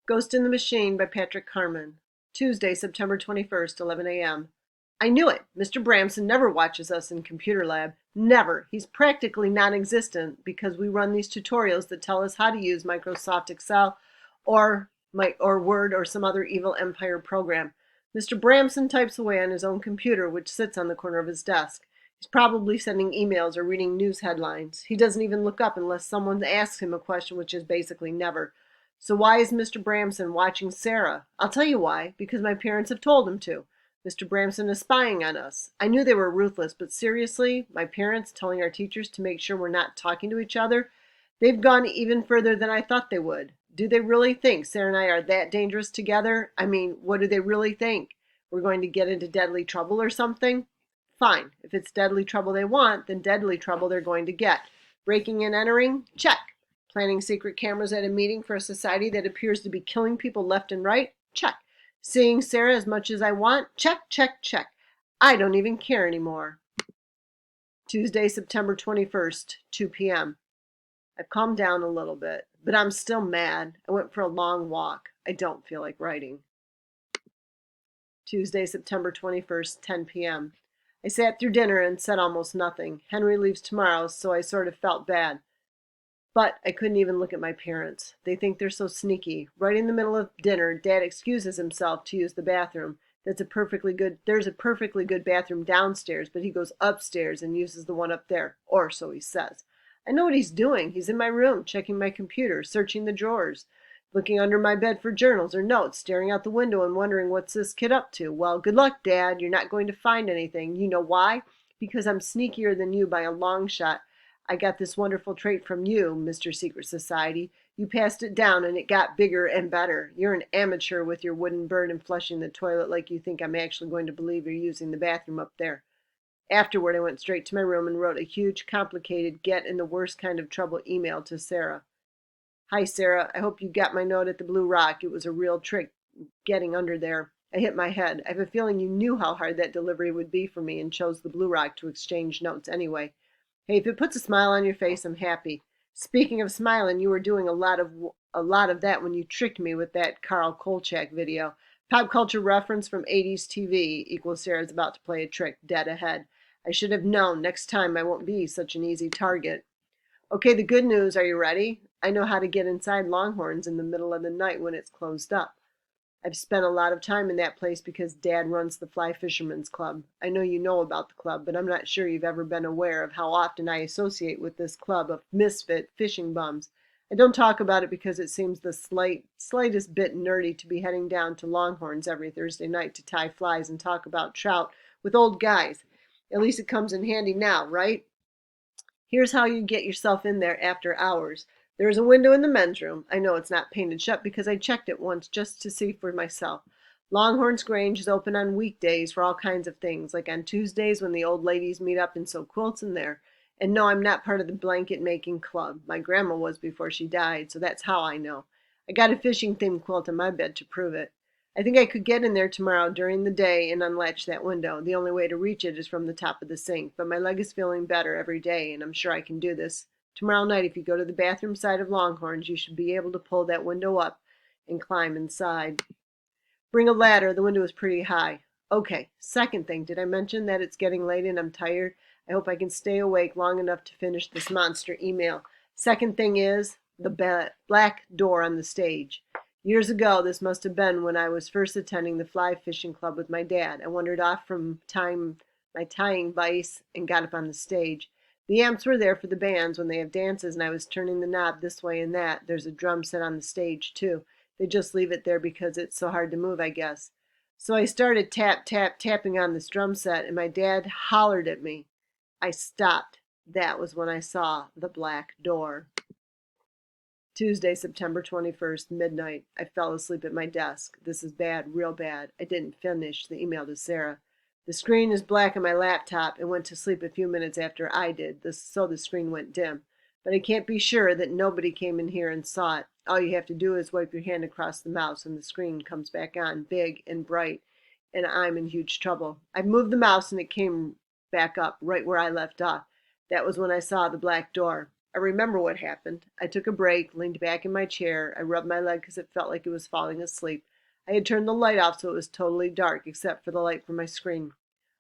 Ghost in the Machine by Patrick Carman. Tuesday, September 21st, 11 a.m. I knew it. Mr. Bramson never watches us in computer lab. Never. He's practically non-existent because we run these tutorials that tell us how to use Microsoft Excel or Word or some other evil empire program. Mr. Bramson types away on his own computer, which sits on the corner of his desk. He's probably sending emails or reading news headlines. He doesn't even look up unless someone asks him a question, which is basically never. So why is Mr. Bramson watching Sarah? I'll tell you why. Because my parents have told him to. Mr. Bramson is spying on us. I knew they were ruthless, but seriously, my parents telling our teachers to make sure we're not talking to each other? They've gone even further than I thought they would. Do they really think Sarah and I are that dangerous together? I mean, what do they really think? We're going to get into deadly trouble or something? Fine. If it's deadly trouble they want, then deadly trouble they're going to get. Breaking and entering? Check. Planning secret cameras at a meeting for a society that appears to be killing people left and right? Check. Seeing Sarah as much as I want? Check, check, check. I don't even care anymore. Tuesday, September 21st, 2 p.m. I've calmed down a little bit, but I'm still mad. I went for a long walk. I don't feel like writing. Tuesday, September 21st, 10 p.m. I sat through dinner and said almost nothing. Henry leaves tomorrow, so I sort of felt bad. But I couldn't even look at my parents. They think they're so sneaky. Right in the middle of dinner, Dad excuses himself to use the bathroom. There's a perfectly good bathroom downstairs, but he goes upstairs and uses the one up there, or so he says. I know what he's doing. He's in my room, checking my computer, searching the drawers, looking under my bed for journals or notes, staring out the window and wondering what's this kid up to. Well, good luck, Dad. You're not going to find anything. You know why? Because I'm sneakier than you by a long shot. I got this wonderful trait from you, Mr. Secret Society. You passed it down and it got bigger and better. You're an amateur with your wooden bird and flushing the toilet like you think I'm actually going to believe you're using the bathroom up there. Afterward, I went straight to my room and wrote a huge, complicated, get in the worst kind of trouble email to Sarah. Hi, Sarah. I hope you got my note at the Blue Rock. It was a real trick getting under there. I hit my head. I have a feeling you knew how hard that delivery would be for me and chose the Blue Rock to exchange notes anyway. Hey, if it puts a smile on your face, I'm happy. Speaking of smiling, you were doing a lot of that when you tricked me with that Carl Kolchak video. Pop culture reference from 80s TV equals Sarah's about to play a trick dead ahead. I should have known. Next time I won't be such an easy target. Okay, the good news. Are you ready? I know how to get inside Longhorns in the middle of the night when it's closed up. I've spent a lot of time in that place because Dad runs the Fly Fishermen's Club. I know you know about the club, but I'm not sure you've ever been aware of how often I associate with this club of misfit fishing bums. I don't talk about it because it seems the slightest bit nerdy to be heading down to Longhorns every Thursday night to tie flies and talk about trout with old guys. At least it comes in handy now, right? Here's how you get yourself in there after hours. There is a window in the men's room. I know it's not painted shut because I checked it once just to see for myself. Longhorns Grange is open on weekdays for all kinds of things, like on Tuesdays when the old ladies meet up and sew quilts in there. And no, I'm not part of the blanket making club. My grandma was before she died, so that's how I know. I got a fishing themed quilt on my bed to prove it. I think I could get in there tomorrow during the day and unlatch that window. The only way to reach it is from the top of the sink, but my leg is feeling better every day, and I'm sure I can do this. Tomorrow night, if you go to the bathroom side of Longhorns, you should be able to pull that window up and climb inside. Bring a ladder. The window is pretty high. Okay, second thing, did I mention that it's getting late and I'm tired? I hope I can stay awake long enough to finish this monster email. Second thing is the black door on the stage. Years ago, this must have been when I was first attending the fly fishing club with my dad. I wandered off from my tying vise and got up on the stage. The amps were there for the bands when they have dances, and I was turning the knob this way and that. There's a drum set on the stage, too. They just leave it there because it's so hard to move, I guess. So I started tapping on this drum set, and my dad hollered at me. I stopped. That was when I saw the black door. Tuesday, September 21st, midnight. I fell asleep at my desk. This is bad, real bad. I didn't finish the email to Sarah. The screen is black on my laptop and went to sleep a few minutes after I did, so the screen went dim. But I can't be sure that nobody came in here and saw it. All you have to do is wipe your hand across the mouse and the screen comes back on, big and bright, and I'm in huge trouble. I've moved the mouse and it came back up right where I left off. That was when I saw the black door. I remember what happened. I took a break, leaned back in my chair. I rubbed my leg because it felt like it was falling asleep. I had turned the light off so it was totally dark except for the light from my screen.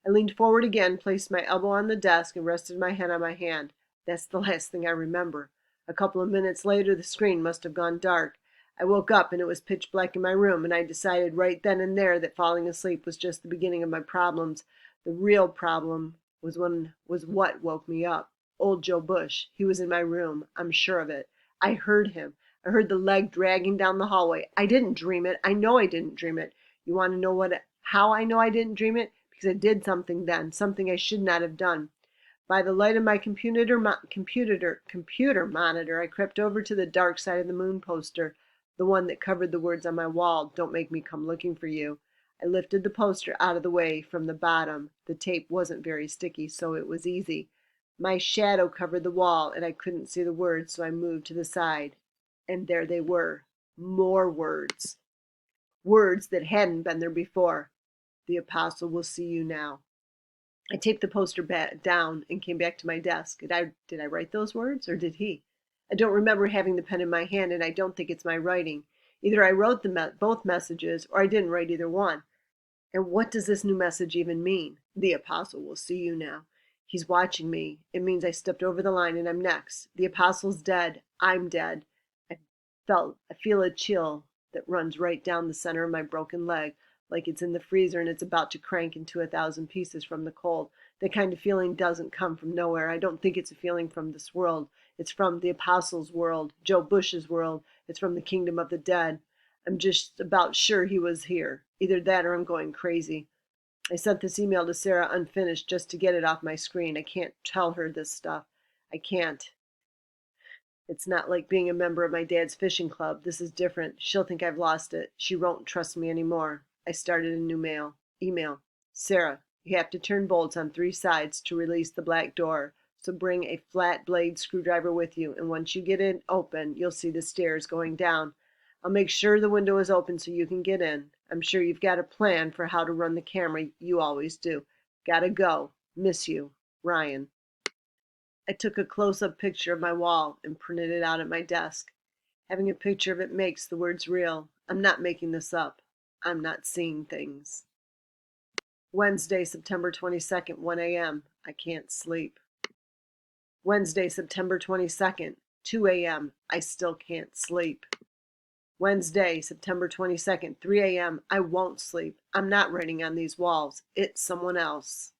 I leaned forward again, placed my elbow on the desk, and rested my head on my hand. That's the last thing I remember. A couple of minutes later, the screen must have gone dark. I woke up and it was pitch black in my room, and I decided right then and there that falling asleep was just the beginning of my problems. The real problem was what woke me up. Old Joe Bush. He was in my room. I'm sure of it. I heard him. I heard the leg dragging down the hallway. I didn't dream it. I know I didn't dream it. You want to know how I know I didn't dream it? Because I did something then, something I should not have done. By the light of my computer monitor, I crept over to the dark side of the moon poster, the one that covered the words on my wall, "Don't make me come looking for you." I lifted the poster out of the way from the bottom. The tape wasn't very sticky, so it was easy. My shadow covered the wall, and I couldn't see the words, so I moved to the side. And there they were. More words. Words that hadn't been there before. "The apostle will see you now." I taped the poster back down and came back to my desk. Did I write those words, or did he? I don't remember having the pen in my hand, and I don't think it's my writing. Either I wrote both messages, or I didn't write either one. And what does this new message even mean? The apostle will see you now. He's watching me. It means I stepped over the line and I'm next. The apostle's dead. I'm dead. I feel a chill that runs right down the center of my broken leg, like it's in the freezer and it's about to crank into 1,000 pieces from the cold. That kind of feeling doesn't come from nowhere. I don't think it's a feeling from this world. It's from the apostle's world, Joe Bush's world. It's from the kingdom of the dead. I'm just about sure he was here. Either that or I'm going crazy. I sent this email to Sarah unfinished just to get it off my screen. I can't tell her this stuff. I can't. It's not like being a member of my dad's fishing club. This is different. She'll think I've lost it. She won't trust me anymore. I started a new email. "Sarah, you have to turn bolts on 3 sides to release the black door. So bring a flat blade screwdriver with you, and once you get it open, you'll see the stairs going down. I'll make sure the window is open so you can get in. I'm sure you've got a plan for how to run the camera. You always do. Gotta go. Miss you. Ryan." I took a close-up picture of my wall and printed it out at my desk. Having a picture of it makes the words real. I'm not making this up. I'm not seeing things. Wednesday, September 22nd, 1 a.m. I can't sleep. Wednesday, September 22nd, 2 a.m. I still can't sleep. Wednesday, September 22nd, 3 a.m. I won't sleep. I'm not writing on these walls. It's someone else.